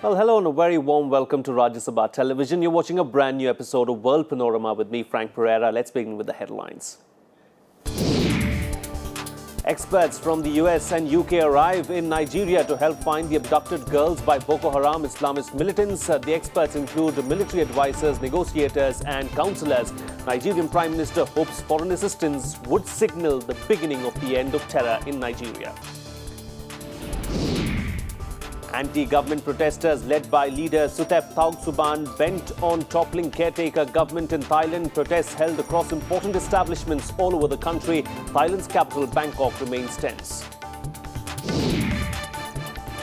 Well, hello and a very warm welcome to Rajya Sabha Television. You're watching a brand new episode of World Panorama with me, Frank Pereira. Let's begin with the headlines. Experts from the US and UK arrive in Nigeria to help find the abducted girls by Boko Haram Islamist militants. The experts include military advisors, negotiators and counsellors. Nigerian Prime Minister hopes foreign assistance would signal the beginning of the end of terror in Nigeria. Anti-government protesters led by leader Suthep Thaugsuban bent on toppling caretaker government in Thailand. Protests held across important establishments all over the country. Thailand's capital Bangkok remains tense.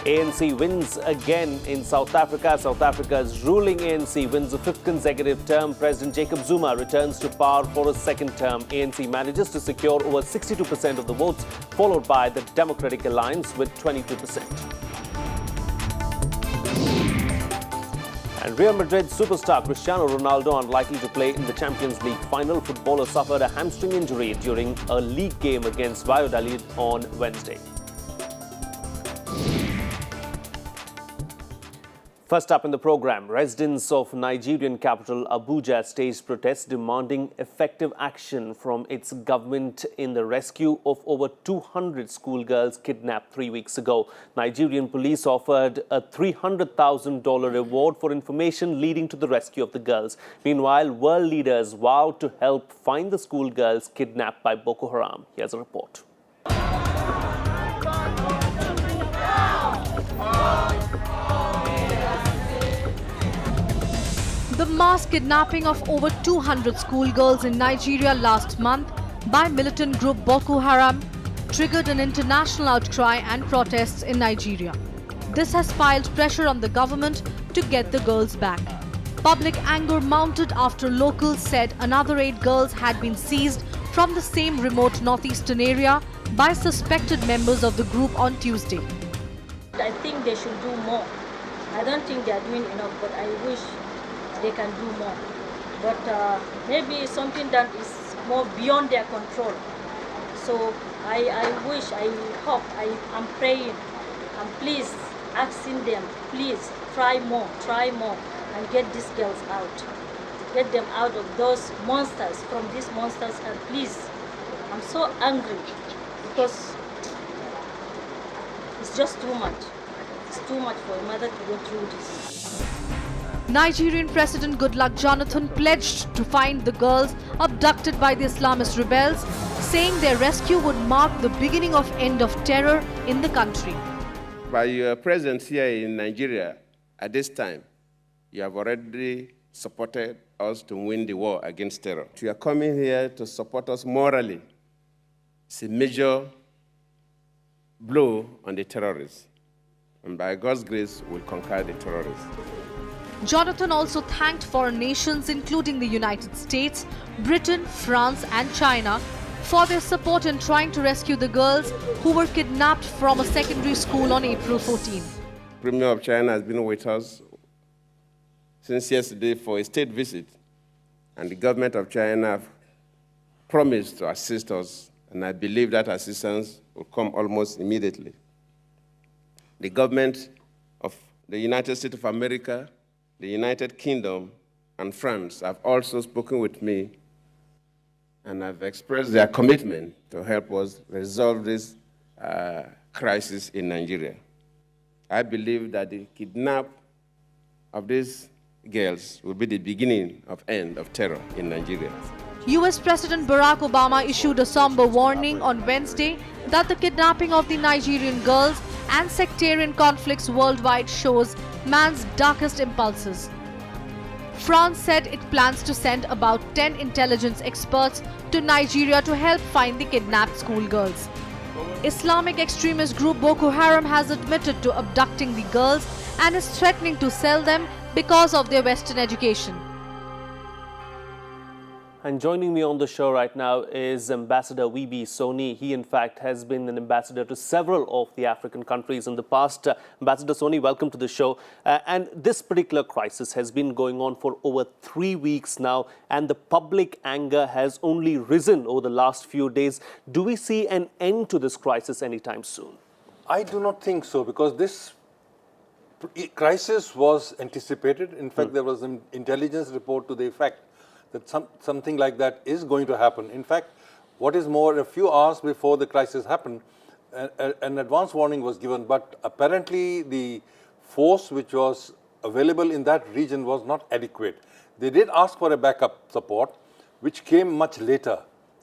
ANC wins again in South Africa. South Africa's ruling ANC wins a fifth consecutive term. President Jacob Zuma returns to power for a second term. ANC manages to secure over 62% of the votes, followed by the Democratic Alliance with 22%. And Real Madrid superstar Cristiano Ronaldo unlikely to play in the Champions League final. Footballer suffered a hamstring injury during a league game against Valladolid on Wednesday. First up in the program, residents of Nigerian capital Abuja staged protests demanding effective action from its government in the rescue of over 200 schoolgirls kidnapped 3 weeks ago. Nigerian police offered a $300,000 reward for information leading to the rescue of the girls. Meanwhile, world leaders vowed to help find the schoolgirls kidnapped by Boko Haram. Here's a report. The mass kidnapping of over 200 schoolgirls in Nigeria last month by militant group Boko Haram triggered an international outcry and protests in Nigeria. This has piled pressure on the government to get the girls back. Public anger mounted after locals said another 8 girls had been seized from the same remote northeastern area by suspected members of the group on Tuesday. I think they should do more. I don't think they are doing enough, but I wish they can do more. But maybe something that is more beyond their control. So I wish, I hope, I'm praying, and please asking them, please try more, and get these girls out. Get them out of those monsters, from these monsters, and please, I'm so angry because it's just too much. It's too much for a mother to go through this. Nigerian President Goodluck Jonathan pledged to find the girls abducted by the Islamist rebels, saying their rescue would mark the beginning of end of terror in the country. By your presence here in Nigeria at this time, you have already supported us to win the war against terror. You are coming here to support us morally. It's a major blow on the terrorists. And by God's grace, we'll conquer the terrorists. Jonathan also thanked foreign nations, including the United States, Britain, France and China, for their support in trying to rescue the girls who were kidnapped from a secondary school on April 14. The Premier of China has been with us since yesterday for a state visit, and the government of China have promised to assist us, and I believe that assistance will come almost immediately. The government of the United States of America, the United Kingdom, and France have also spoken with me and have expressed their commitment to help us resolve this crisis in Nigeria. I believe that the kidnap of these girls will be the beginning of end of terror in Nigeria. US President Barack Obama issued a somber warning on Wednesday that the kidnapping of the Nigerian girls and sectarian conflicts worldwide shows man's darkest impulses. France said it plans to send about 10 intelligence experts to Nigeria to help find the kidnapped schoolgirls. Islamic extremist group Boko Haram has admitted to abducting the girls and is threatening to sell them because of their Western education. And joining me on the show right now is Ambassador Wibi Soni. He, in fact, has been an ambassador to several of the African countries in the past. Ambassador Soni, welcome to the show. And this particular crisis has been going on for over 3 weeks now, and the public anger has only risen over the last few days. Do we see an end to this crisis anytime soon? I do not think so, because this crisis was anticipated. In fact, there was an intelligence report to the effect that something like that is going to happen. In fact, what is more, a few hours before the crisis happened, an advance warning was given, but apparently the force which was available in that region was not adequate. They did ask for a backup support, which came much later,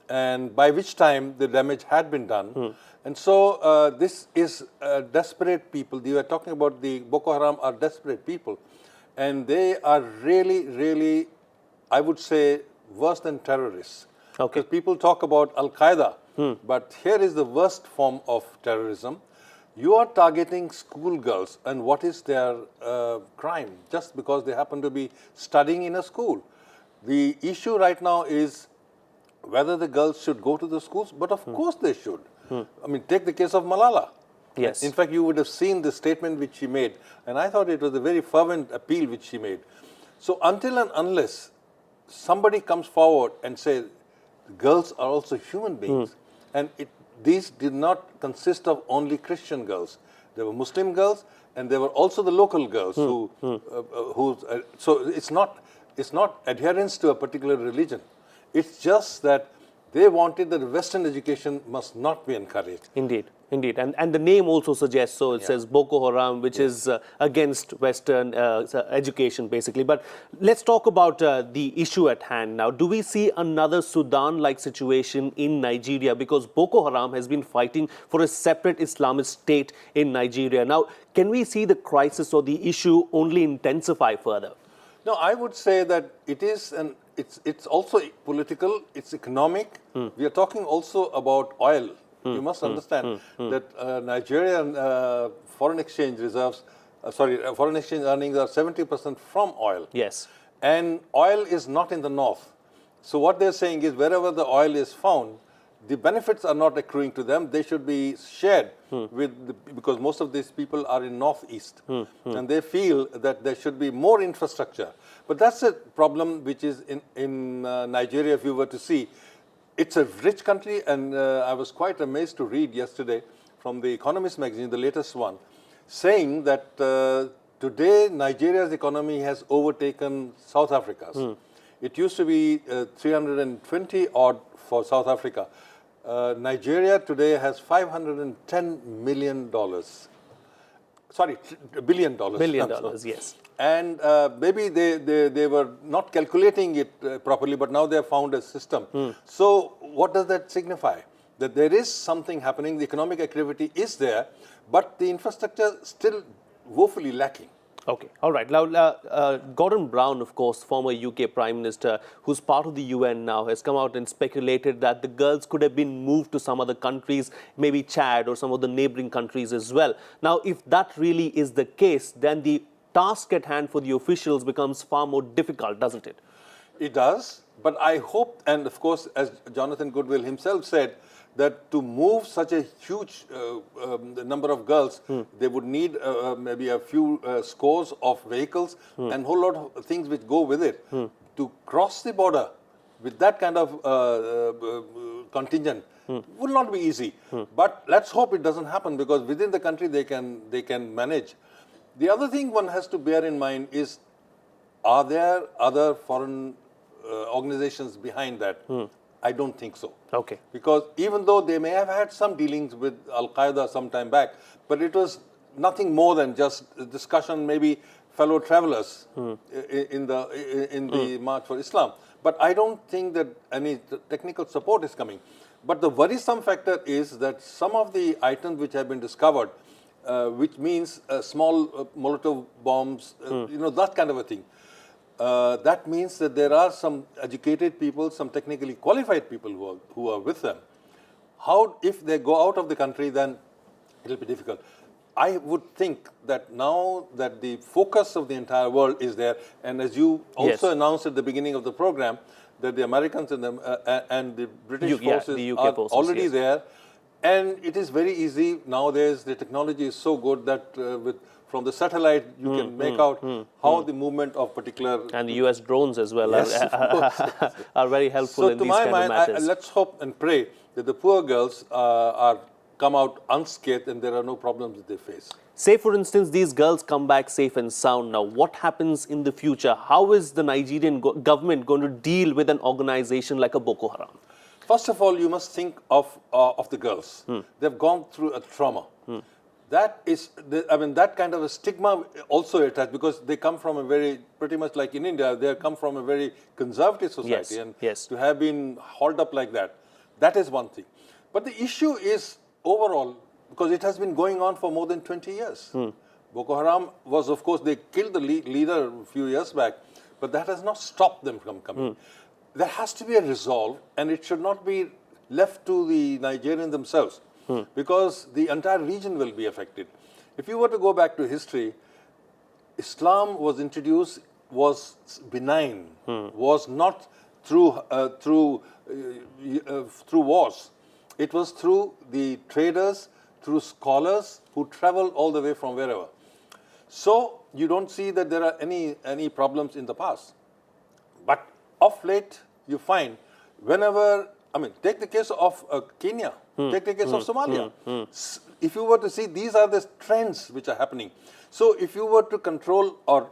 and by which time the damage had been done. And so this is desperate people. You are talking about the Boko Haram are desperate people, and they are really, really, I would say, worse than terrorists. Okay. Because people talk about Al-Qaeda, but here is the worst form of terrorism. You are targeting schoolgirls, and what is their crime? Just because they happen to be studying in a school. The issue right now is whether the girls should go to the schools, but of course they should. I mean, take the case of Malala. Yes. In fact, you would have seen the statement which she made, and I thought it was a very fervent appeal which she made. So until and unless somebody comes forward and says, girls are also human beings, and these did not consist of only Christian girls. There were Muslim girls, and there were also the local girls so it's not adherence to a particular religion. It's just that they wanted that Western education must not be encouraged. Indeed, indeed. And the name also suggests so. It says Boko Haram, which is against Western education, basically. But let's talk about the issue at hand now. Do we see another Sudan-like situation in Nigeria? Because Boko Haram has been fighting for a separate Islamist state in Nigeria. Now, can we see the crisis or the issue only intensify further? No, I would say that it is it's also political, it's economic. We are talking also about oil. You must understand that Nigerian foreign exchange reserves, foreign exchange earnings are 70% from oil. Yes. And oil is not in the north. So what they're saying is wherever the oil is found, the benefits are not accruing to them. They should be shared because most of these people are in northeast, and they feel that there should be more infrastructure. But that's a problem which is in Nigeria. If you were to see, it's a rich country, and I was quite amazed to read yesterday from the Economist magazine, the latest one, saying that today Nigeria's economy has overtaken South Africa's. It used to be 320 odd for South Africa. Nigeria today has $510 million. Sorry, $1 billion. $1 billion, yes. And maybe they were not calculating it properly, but now they have found a system. So what does that signify? That there is something happening, the economic activity is there, but the infrastructure still woefully lacking. Okay, all right. Now, Gordon Brown, of course, former UK Prime Minister, who's part of the UN now, has come out and speculated that the girls could have been moved to some other countries, maybe Chad or some of the neighboring countries as well. Now, if that really is the case, then the task at hand for the officials becomes far more difficult, doesn't it? It does, but I hope, and of course, as Jonathan Goodwill himself said, that to move such a huge number of girls, they would need maybe a few scores of vehicles and a whole lot of things which go with it. To cross the border with that kind of contingent will not be easy. But let's hope it doesn't happen, because within the country they can manage. The other thing one has to bear in mind is, are there other foreign organizations behind that? I don't think so. Okay. Because even though they may have had some dealings with Al-Qaeda some time back, but it was nothing more than just a discussion, maybe fellow travelers in the March for Islam. But I don't think that any technical support is coming. But the worrisome factor is that some of the items which have been discovered, which means small Molotov bombs, that kind of a thing. That means that there are some educated people, some technically qualified people who are with them. How, if they go out of the country, then it will be difficult. I would think that now that the focus of the entire world is there, and as you also announced at the beginning of the program, that the Americans and the British forces the UK are forces, already there, and it is very easy nowadays. The technology is so good that from the satellite, you can make out how the movement of particular... And the US drones as well are very helpful so in these kind of matters. So to my mind, let's hope and pray that the poor girls are come out unscathed and there are no problems that they face. Say, for instance, these girls come back safe and sound. Now, what happens in the future? How is the Nigerian government going to deal with an organization like a Boko Haram? First of all, you must think of the girls. They've gone through a trauma. That is, that kind of a stigma also attached, because they come from a very, pretty much like in India, they come from a very conservative society. Yes, and yes. to have been hauled up like that, that is one thing. But the issue is overall, because it has been going on for more than 20 years. Boko Haram was, of course, they killed the leader a few years back, but that has not stopped them from coming. There has to be a resolve, and it should not be left to the Nigerians themselves, because the entire region will be affected. If you were to go back to history, Islam was introduced, was benign, was not through wars. It was through the traders, through scholars who travel all the way from wherever. So you don't see that there are any problems in the past. But of late, you find whenever, take the case of Kenya, take the case of Somalia. If you were to see, these are the trends which are happening. So if you were to control or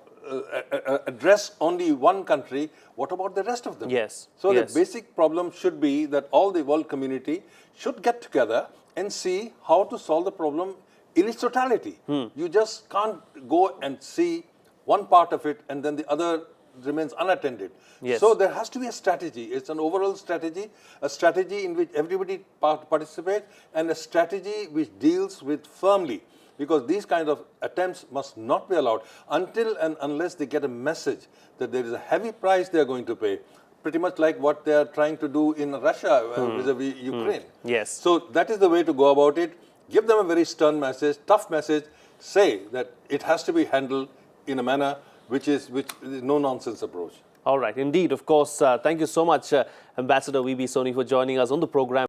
address only one country, what about the rest of them? Yes. So yes. the basic problem should be that all the world community should get together and see how to solve the problem in its totality. You just can't go and see one part of it and then the other remains unattended. Yes. So there has to be a strategy. It's an overall strategy, a strategy in which everybody participates, and a strategy which deals with firmly, because these kind of attempts must not be allowed until and unless they get a message that there is a heavy price they are going to pay, pretty much like what they are trying to do in Russia vis-a-vis Ukraine. Yes. So that is the way to go about it. Give them a very stern message, tough message. Say that it has to be handled in a manner which is no-nonsense approach. All right. Indeed. Of course. Thank you so much, Ambassador V.B. Soni, for joining us on the program.